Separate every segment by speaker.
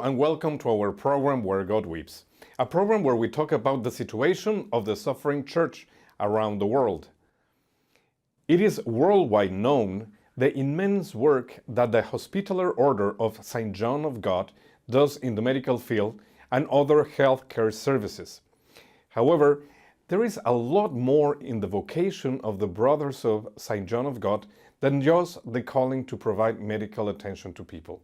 Speaker 1: and welcome to our program Where God Weeps, a program where we talk about the situation of the suffering church around the world. It is worldwide known the immense work that the Hospitaller Order of St. John of God does in the medical field and other healthcare services. However, there is a lot more in the vocation of the Brothers of St. John of God than just the calling to provide medical attention to people.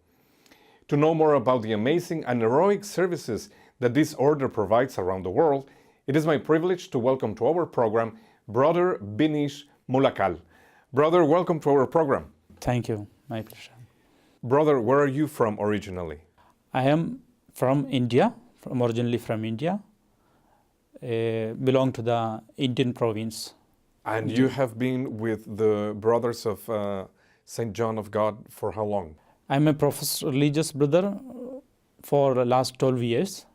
Speaker 1: To know more about the amazing and heroic services that this order provides around the world, it is my privilege to welcome to our program Brother Binish Mulackal. Brother, welcome to our program.
Speaker 2: Thank you. My pleasure.
Speaker 1: Brother, where are you from originally?
Speaker 2: I am from India, originally from India, belong to the Indian province.
Speaker 1: And you have been with the Brothers of St. John of God for how long?
Speaker 2: I'm a religious brother for the last 12 years.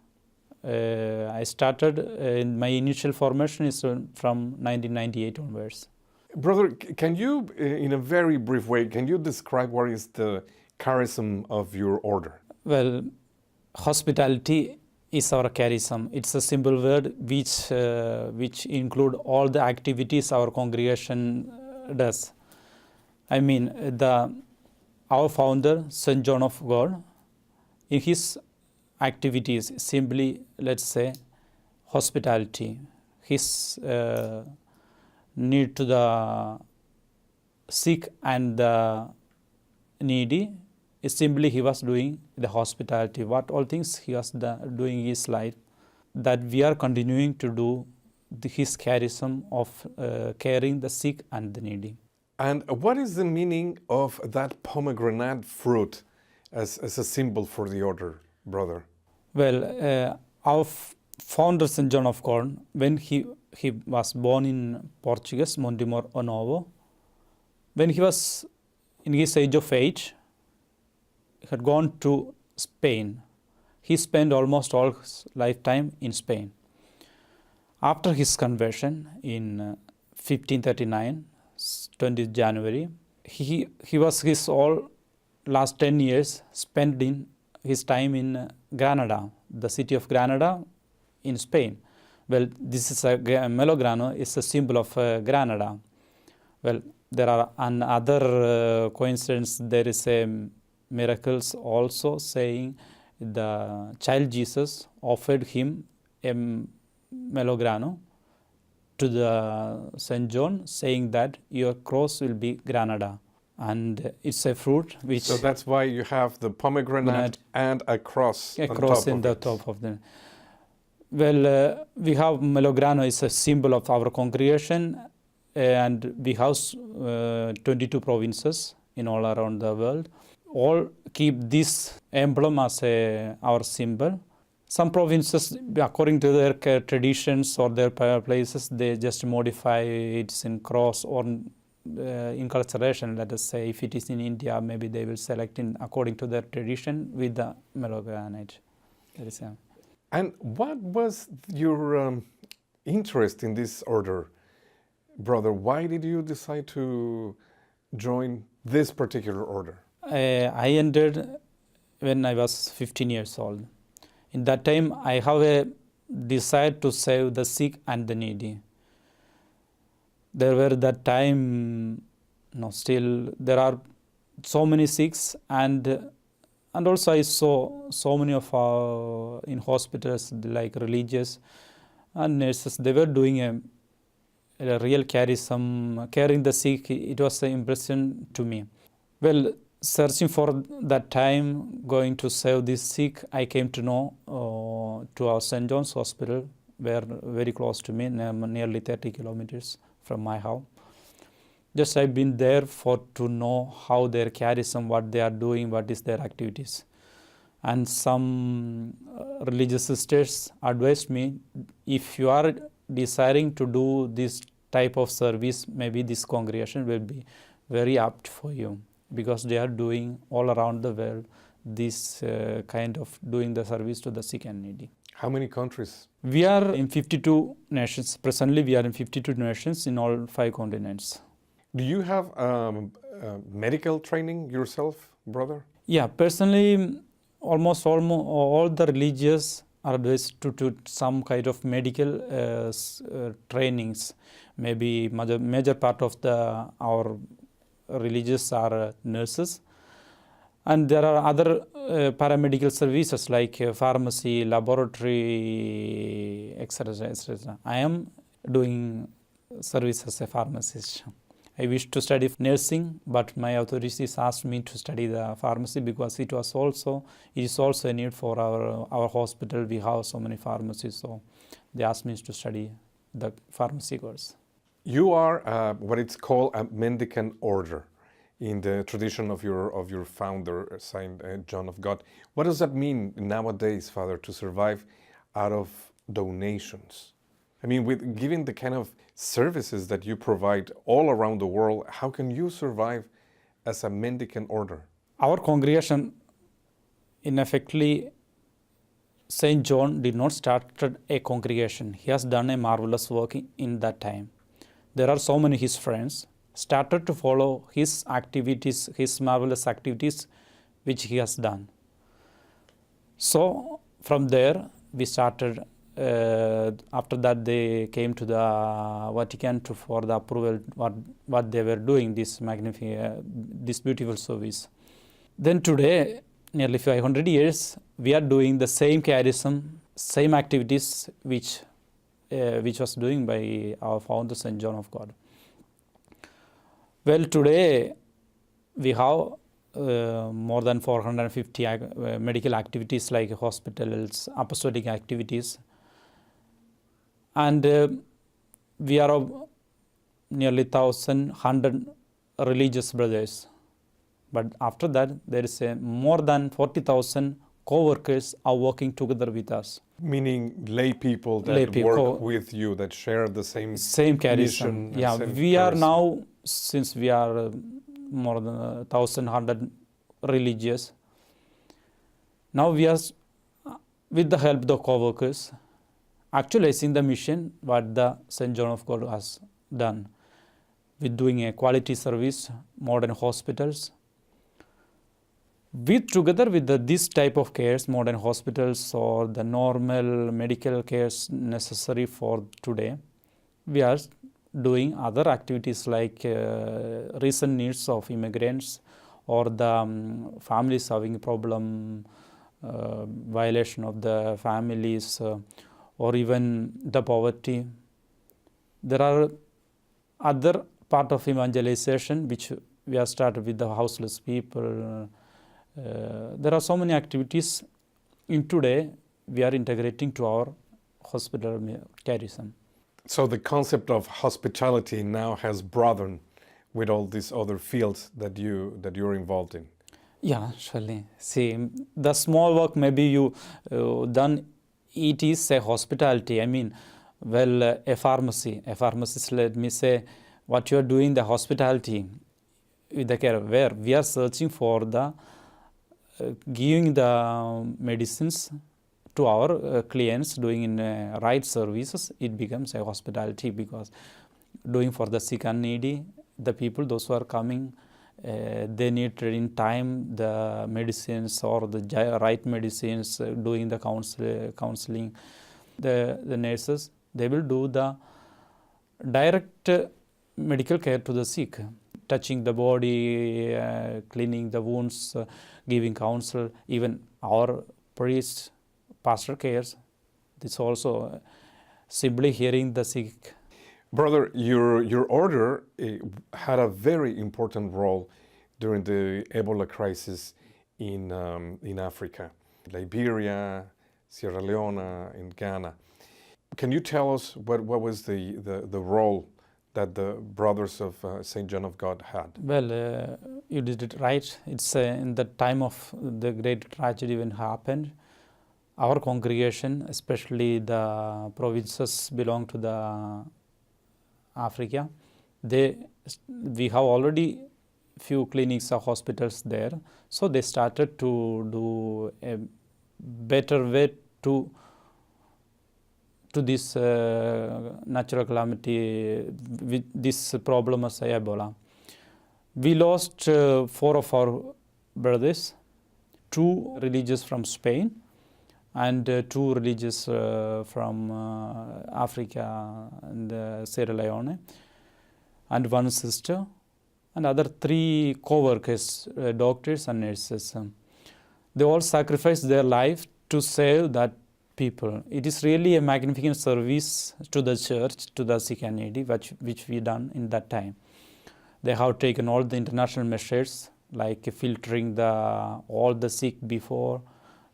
Speaker 2: I started in my initial formation is from 1998 onwards.
Speaker 1: Brother, can you, in a very brief way, can you describe what is the charism of your order?
Speaker 2: Well, hospitality is our charism. It's a simple word which include all the activities our congregation does. I mean, our founder, St. John of God, in his activities, simply, let's say, hospitality. His need to the sick and the needy is simply he was doing the hospitality. What all things he was doing in his life, that we are continuing to do his charism of caring the sick and the needy.
Speaker 1: And what is the meaning of that pomegranate fruit as a symbol for the order, brother?
Speaker 2: Well, our founder, St. John of God, when he was born in Portuguese, Montemor Novo, when he was in his age of 8, he had gone to Spain. He spent almost all his lifetime in Spain. After his conversion in 1539, 20th January, he was his all last 10 years spent in his time in Granada, the city of Granada in Spain. Well, this is a melograno is a symbol of Granada. Well, there are another coincidence. There is a miracles also saying the child Jesus offered him a melograno to the St. John, saying that your cross will be Granada. And it's a fruit which...
Speaker 1: So that's why you have the pomegranate and a cross
Speaker 2: on cross in the top of them. Well, we have melograno is a symbol of our congregation, and we have 22 provinces in all around the world. All keep this emblem as our symbol. Some provinces, according to their traditions or their places, they just modify it in cross or incarceration. Let us say if it is in India, maybe they will select in according to their tradition with the melogranate.
Speaker 1: And what was your interest in this order, brother? Why did you decide to join this particular order?
Speaker 2: I entered when I was 15 years old. In that time, I have a desire to save the sick and the needy. There were that time, still there are so many sicks, and also I saw so many of our in hospitals like religious and nurses. They were doing a real charism, caring the sick. It was an impression to me. Well, searching for that time, going to save this sick, I came to know to our St. John's Hospital, were very close to me, nearly 30 kilometers from my house. Just I've been there to know how their charism, what they are doing, what is their activities. And some religious sisters advised me, if you are desiring to do this type of service, maybe this congregation will be very apt for you, because they are doing all around the world this kind of doing the service to the sick and needy.
Speaker 1: How many countries?
Speaker 2: We are in 52 nations. Presently, we are in 52 nations in all 5 continents.
Speaker 1: Do you have medical training yourself, brother?
Speaker 2: Yeah, personally, almost all the religious are advised to some kind of medical trainings. Maybe major part of our religious are nurses, and there are other paramedical services like pharmacy, laboratory, etc., etc. I am doing service as a pharmacist. I wish to study nursing, but my authorities asked me to study the pharmacy because it is also a need for our hospital. We have so many pharmacies, so they asked me to study the pharmacy course.
Speaker 1: You are what it's called a mendicant order in the tradition of your founder, Saint John of God. What does that mean nowadays, Father, to survive out of donations? I mean, with giving the kind of services that you provide all around the world, how can you survive as a mendicant order?
Speaker 2: Our congregation, in effectively, Saint John did not start a congregation. He has done a marvelous work in that time. There are so many his friends started to follow his activities, his marvelous activities which he has done. So from there we started. After that they came to the Vatican for the approval what they were doing, this beautiful service. Then today, nearly 500 years, we are doing the same charism, same activities which was doing by our founder Saint John of God. Well, today we have more than 450 medical activities like hospitals, apostolic activities, and we are nearly 1,100 religious brothers. But after that, there is more than 40,000 co-workers are working together with us.
Speaker 1: Meaning lay people that work with you, that share the same
Speaker 2: charism. Yeah, we are now, since we are more than 1,100 religious, now we are, with the help of the co-workers, actualizing the mission what the St. John of God has done with doing a quality service, modern hospitals. Together with this type of cares, modern hospitals or the normal medical cares necessary for today, we are doing other activities like recent needs of immigrants or the families having problem, violation of the families, or even the poverty. There are other part of evangelization which we have started with the houseless people. There are so many activities in today we are integrating to our hospital charism.
Speaker 1: So the concept of hospitality now has broadened with all these other fields that you're involved in.
Speaker 2: Yeah, surely. See, the small work maybe you done, it is a hospitality. I mean, well, a pharmacist, let me say, what you are doing, the hospitality with the care, where we are searching for the giving the medicines to our clients, doing in right services, it becomes a hospitality, because doing for the sick and needy, the people, those who are coming, they need in time the medicines or the right medicines, doing the counseling. The nurses, they will do the direct medical care to the sick, touching the body, cleaning the wounds, giving counsel. Even our priests, pastor cares, this also simply hearing the sick.
Speaker 1: Brother, your order had a very important role during the Ebola crisis in Africa, Liberia, Sierra Leone, in Ghana. Can you tell us what was the role that the Brothers of St. John of God had?
Speaker 2: Well, you did it right. It's in the time of the great tragedy when it happened, our congregation, especially the provinces belong to the Africa, we have already few clinics or hospitals there, so they started to do a better way to this natural calamity, with this problem as Ebola. We lost 4 of our brothers 2 religious from Spain and 2 religious from Africa and Sierra Leone, and 1 sister, and other 3 co-workers, doctors and nurses. They all sacrificed their life to save that people. It is really a magnificent service to the church, to the sick and needy, which we done in that time. They have taken all the international measures, like filtering all the sick before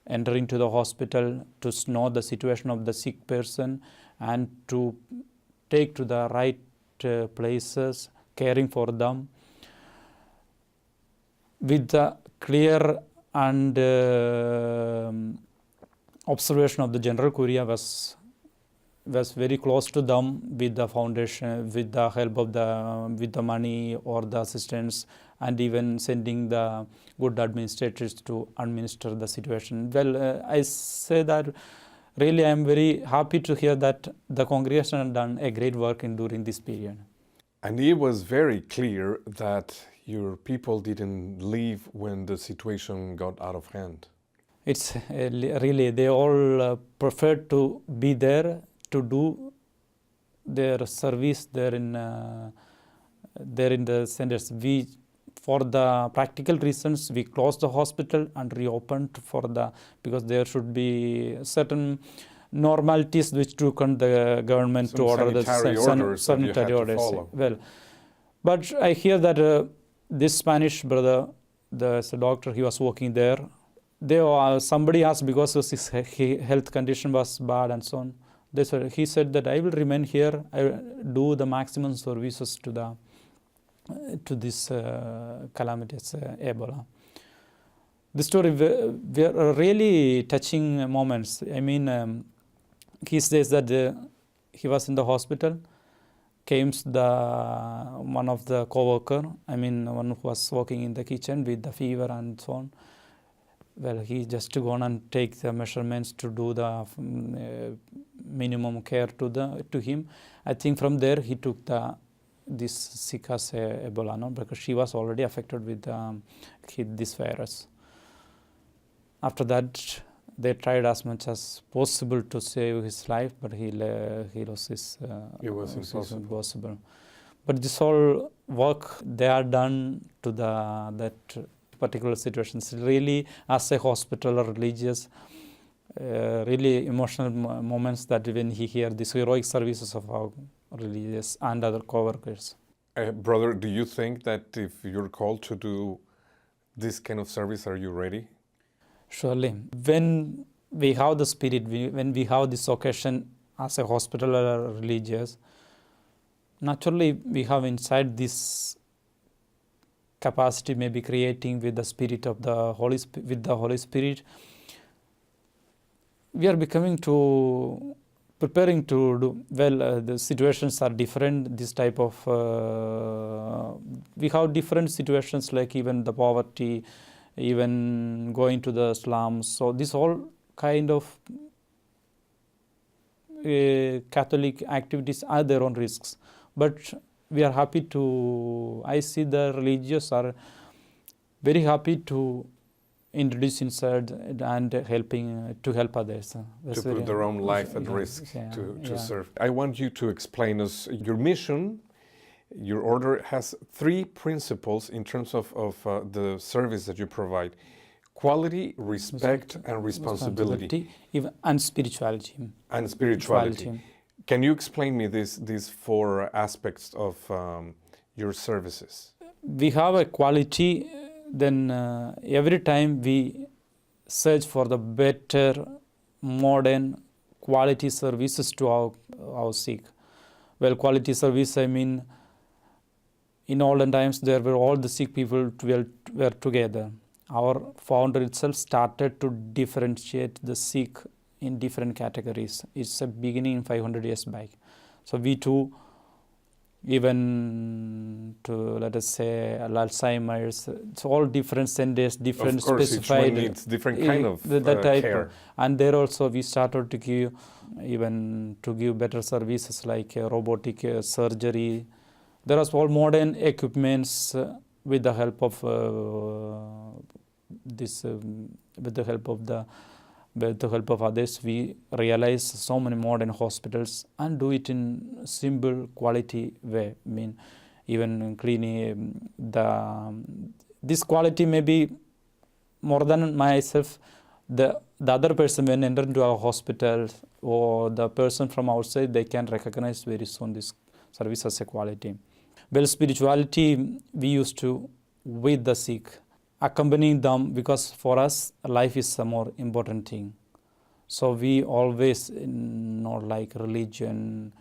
Speaker 2: entering to the hospital, to know the situation of the sick person and to take to the right places, caring for them with the clear and observation of the General Curia was very close to them with the foundation, with the help of with the money or the assistance, and even sending the good administrators to administer the situation. Well, I say that really I am very happy to hear that the congregation has done a great work during this period.
Speaker 1: And it was very clear that your people didn't leave when the situation got out of hand.
Speaker 2: It's really, they all preferred to be there to do their service there in the centers. For the practical reasons, we closed the hospital and reopened because there should be certain normalities which took on the government to order the sanitary orders. Well, but I hear that this Spanish brother, the doctor, he was working there. Somebody asked because his health condition was bad and so on. He said that I will remain here. I will do the maximum services to this calamitous Ebola. This story were really touching moments. I mean, he says that he was in the hospital. Came one of the co-worker, one who was working in the kitchen with the fever and so on. Well, he just gone and take the measurements to do the minimum care to him. I think from there he took this sick as Ebola, because she was already affected with this virus. After that, they tried as much as possible to save his life, but he lost his.
Speaker 1: It was impossible.
Speaker 2: But this whole work they are done to that particular situations. Really, as a hospital or religious, really emotional moments that when he hear these heroic services of our religious and other co-workers.
Speaker 1: Brother, do you think that if you're called to do this kind of service, are you ready?
Speaker 2: Surely. When we have the spirit, when we have this occasion as a hospital or religious, naturally we have inside this capacity, maybe creating with the spirit of the Holy Spirit. We are preparing to do well. The situations are different. This type of we have different situations, like even the poverty, even going to the slums. So this all kind of Catholic activities are their own risks. But we are happy I see the religious are very happy to introduce inside and to help others.
Speaker 1: To put their own life at risk to serve. I want you to explain us your mission. Your order has 3 principles in terms of the service that you provide: quality, respect, and responsibility.
Speaker 2: And spirituality.
Speaker 1: And spirituality. Can you explain me these 4 aspects of your services?
Speaker 2: We have a quality, then every time we search for the better, modern, quality services to our sick. Well, quality service, in olden times, there were all the sick people were together. Our founder itself started to differentiate the sick in different categories. It's a beginning 500 years back. So we too, even to let us say Alzheimer's, it's all different centers, different specified.
Speaker 1: Each one needs different kind of care.
Speaker 2: And there also we started to give better services like robotic surgery. There are all modern equipments with the help of this with the help of others, we realize so many modern hospitals and do it in simple quality way. I mean, even cleaning this quality may be more than myself. The other person when enter into our hospital or the person from outside, they can recognize very soon this service as a quality. Well, spirituality we used to with the sick, accompanying them, because for us life is a more important thing. So we always not like religion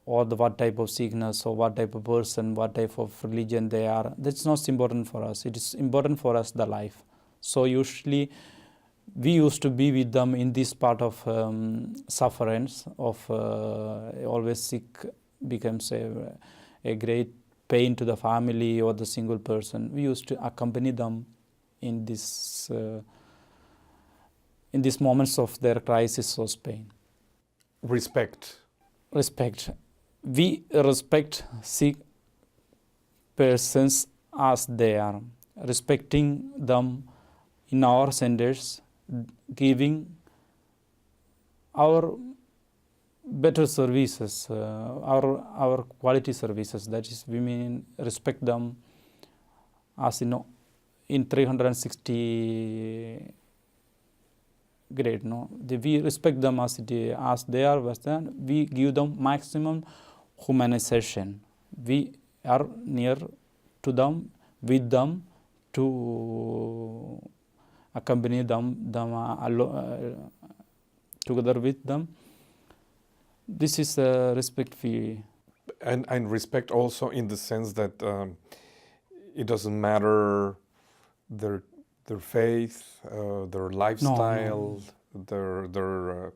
Speaker 2: or what type of sickness or what type of person, what type of religion they are. That's not important for us. It is important for us the life. So usually we used to be with them in this part of sufferance of always sick becomes a great pain to the family or the single person. We used to accompany them in these moments of their crisis or pain.
Speaker 1: Respect.
Speaker 2: We respect sick persons as they are, respecting them in our centers, giving our better services, our quality services. That is, we mean respect them as in 360 grade. We respect them as they are. We give them maximum humanization. We are near to them, with them, to accompany them together with them. This is respect we...
Speaker 1: And respect also in the sense that it doesn't matter their faith, their lifestyle, their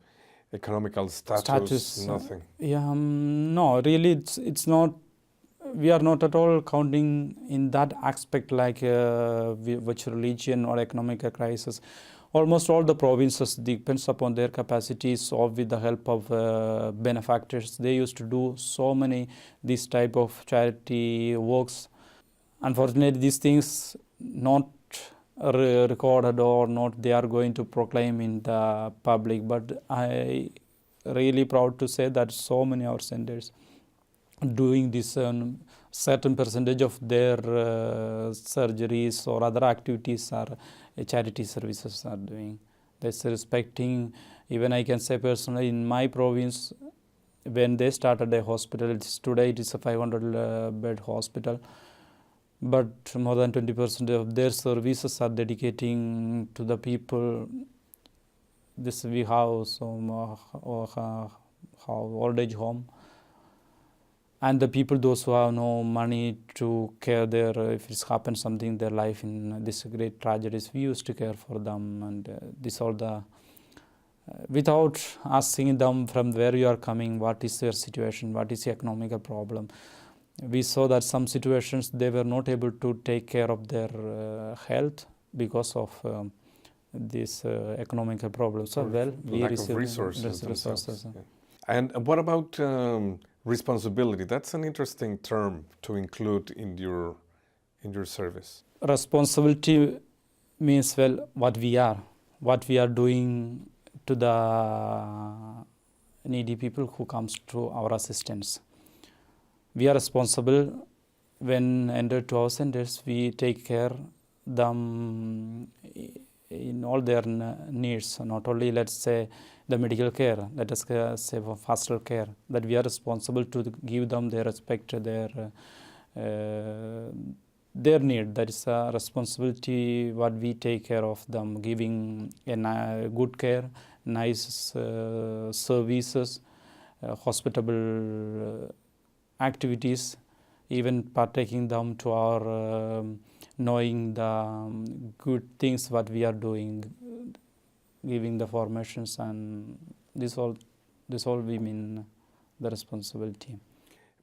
Speaker 1: economical status, nothing.
Speaker 2: Yeah, no, really it's not. We are not at all counting in that aspect like which religion or economic crisis. Almost all the provinces depends upon their capacities, or with the help of benefactors. They used to do so many this type of charity works. Unfortunately, these things not recorded or not they are going to proclaim in the public. But I really proud to say that so many of our centers doing this certain percentage of their surgeries or other activities are charity services are doing. That's respecting. Even I can say personally in my province, when they started a hospital, today it is a 500 bed hospital, but more than 20% of their services are dedicating to the people. This we have some old age home, and the people, those who have no money to care their, if it's happened something in their life in this great tragedies, we used to care for them. And this all the without asking them from where you are coming, what is their situation, what is the economical problem. We saw that some situations they were not able to take care of their health because of this economical problems. So we
Speaker 1: lack
Speaker 2: receive
Speaker 1: of resources.
Speaker 2: Yeah.
Speaker 1: And what about responsibility? That's an interesting term to include in your service.
Speaker 2: Responsibility means, well, what we are doing to the needy people who comes to our assistance. We are responsible when enter to our centers. We take care them in all their needs, not only, let's say, the medical care, let us say for pastoral care, that we are responsible to give them their respect, their need. That is a responsibility what we take care of them, giving a good care, nice services, hospitable activities, even partaking them to our knowing the good things what we are doing, giving the formations, and this all we mean the responsibility.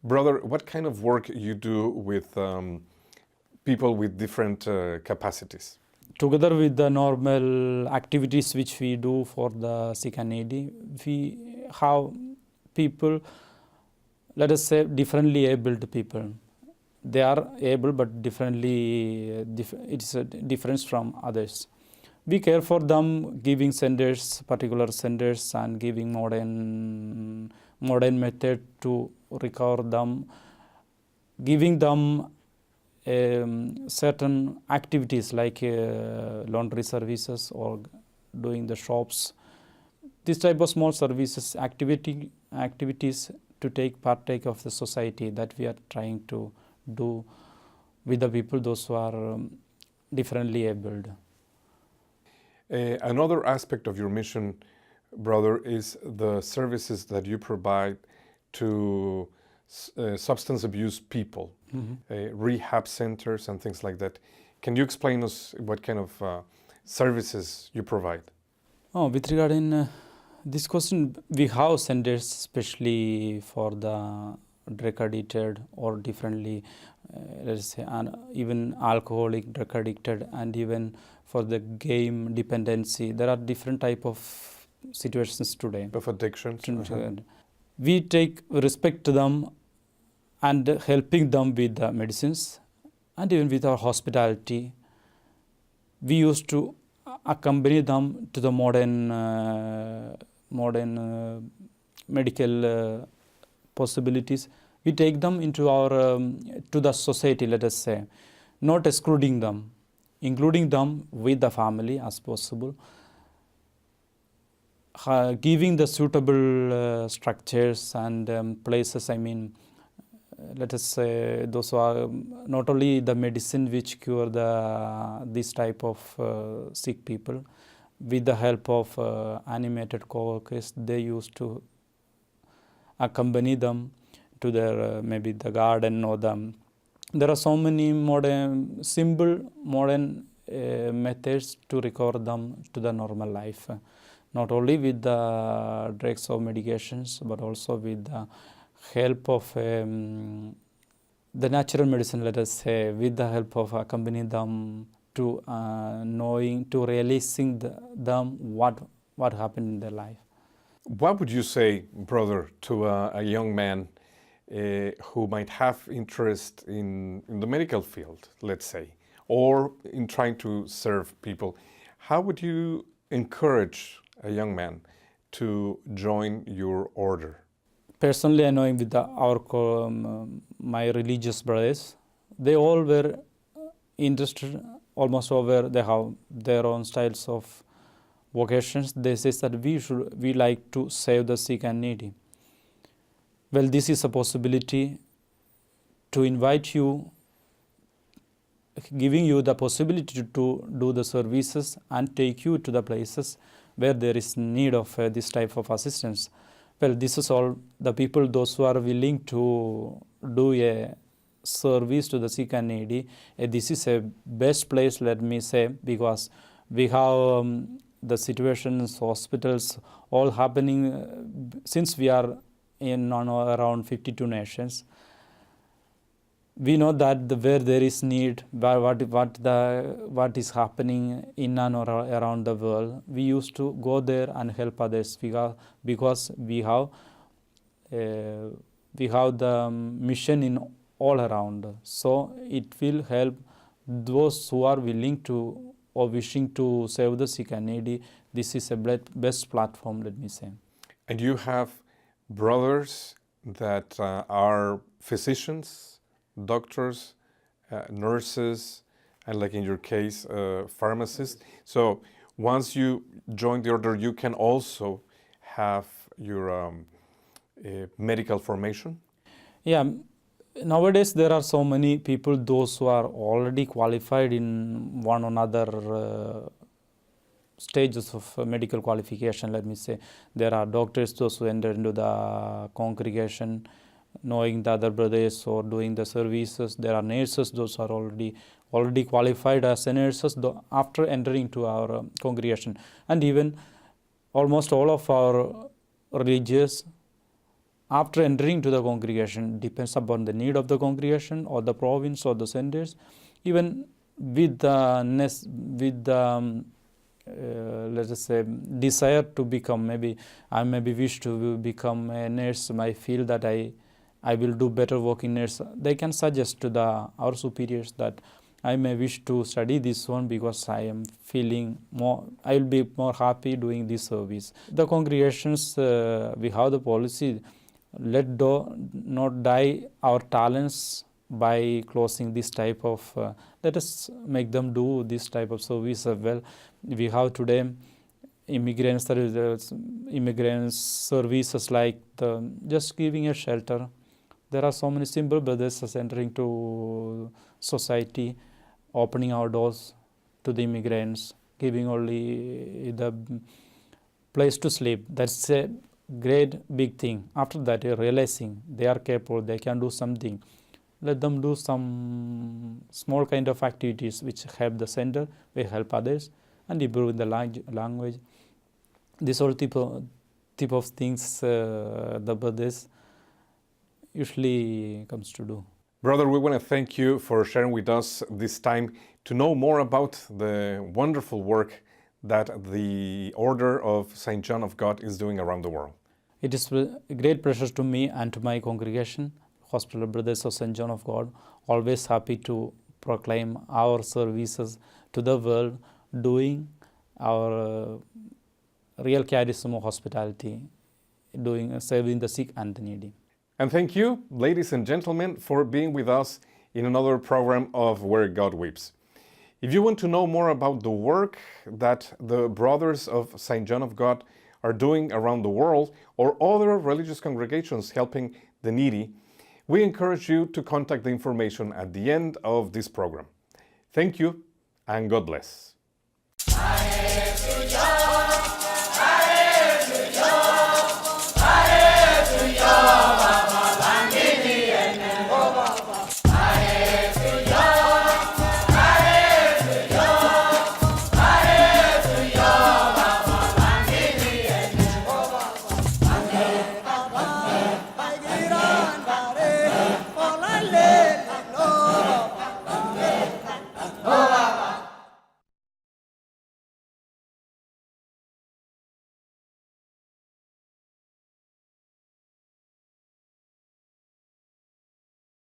Speaker 1: Brother, what kind of work you do with people with different capacities?
Speaker 2: Together with the normal activities which we do for the sick and needy, we have people, let us say, differently abled people. they are able, but differently. It's a difference from others. We care for them, giving centers, particular centers, and giving modern method to recover them, giving them certain activities like laundry services or doing the shops. This type of small services, activities to partake of the society that we are trying to do with the people, those who are differently abled.
Speaker 1: Another aspect of your mission, brother, is the services that you provide to substance abuse people, rehab centers and things like that. Can you explain us what kind of services you provide?
Speaker 2: With regard in this question, we have centers especially for the drug addicted or differently, let's say, even alcoholic, drug addicted, and even for the game dependency. There are different type of situations today.
Speaker 1: Of addictions.
Speaker 2: We take respect to them and helping them with the medicines and even with our hospitality. We used to accompany them to the modern medical possibilities. We take them into our to the society, let us say, not excluding them, including them with the family as possible, giving the suitable structures and places. I mean, let us say those who are not only the medicine which cure this type of sick people. With the help of animated co-workers, they used to accompany them to their maybe the garden or there are so many simple modern methods to recover them to the normal life, not only with the drugs or medications, but also with the help of the natural medicine, let us say, with the help of accompanying them to realizing them what happened in their life.
Speaker 1: What would you say, brother, to a young man who might have interest in the medical field, let's say, or in trying to serve people? How would you encourage a young man to join your order?
Speaker 2: Personally, I know with my religious brothers, they all were interested, almost over. They have their own styles of vocations. They say that we like to save the sick and needy. Well, this is a possibility to invite you, giving you the possibility to do the services and take you to the places where there is need of this type of assistance. Well, this is all the people, those who are willing to do a service to the sick and needy. This is a best place, let me say, because we have the situations, hospitals, all happening since we are in around 52 nations. We know that where there is need, what is happening in and around the world, we used to go there and help others because we have the mission in all around. So it will help those who are willing to or wishing to save the sick and needy. This is a best platform, let me say.
Speaker 1: And you have brothers that are physicians, doctors, nurses, and like in your case, pharmacists. So once you join the order, you can also have your medical formation?
Speaker 2: Yeah, nowadays there are so many people, those who are already qualified in one or another stages of medical qualification, let me say. There are doctors, those who enter into the congregation, knowing the other brothers or doing the services. There are nurses, those who are already qualified as nurses after entering to our congregation. And even almost all of our religious, after entering to the congregation, depends upon the need of the congregation or the province or the centers, even with the let us say desire to become, maybe I wish to become a nurse. I feel that I I will do better work in nurse. They can suggest to our superiors that I may wish to study this one because I am feeling more, I will be more happy doing this service. The congregations, we have the policy, not die our talents by closing this type of, let us make them do this type of service as well. We have today immigrant services like just giving a shelter. There are so many simple brothers entering to society, opening our doors to the immigrants, giving only the place to sleep. That's a great big thing. After that, you're realizing they are capable, they can do something. Let them do some small kind of activities which help the center, will help others, and improve the language. This all type of things the brothers usually comes to do.
Speaker 1: Brother, we want to thank you for sharing with us this time to know more about the wonderful work that the Order of St. John of God is doing around the world.
Speaker 2: It is a great pleasure to me and to my congregation, Hospital Brothers of St. John of God, always happy to proclaim our services to the world, doing our real charism of hospitality, serving the sick and the needy.
Speaker 1: And thank you, ladies and gentlemen, for being with us in another program of Where God Weeps. If you want to know more about the work that the Brothers of St. John of God are doing around the world, or other religious congregations helping the needy, we encourage you to contact the information at the end of this program. Thank you, and God bless.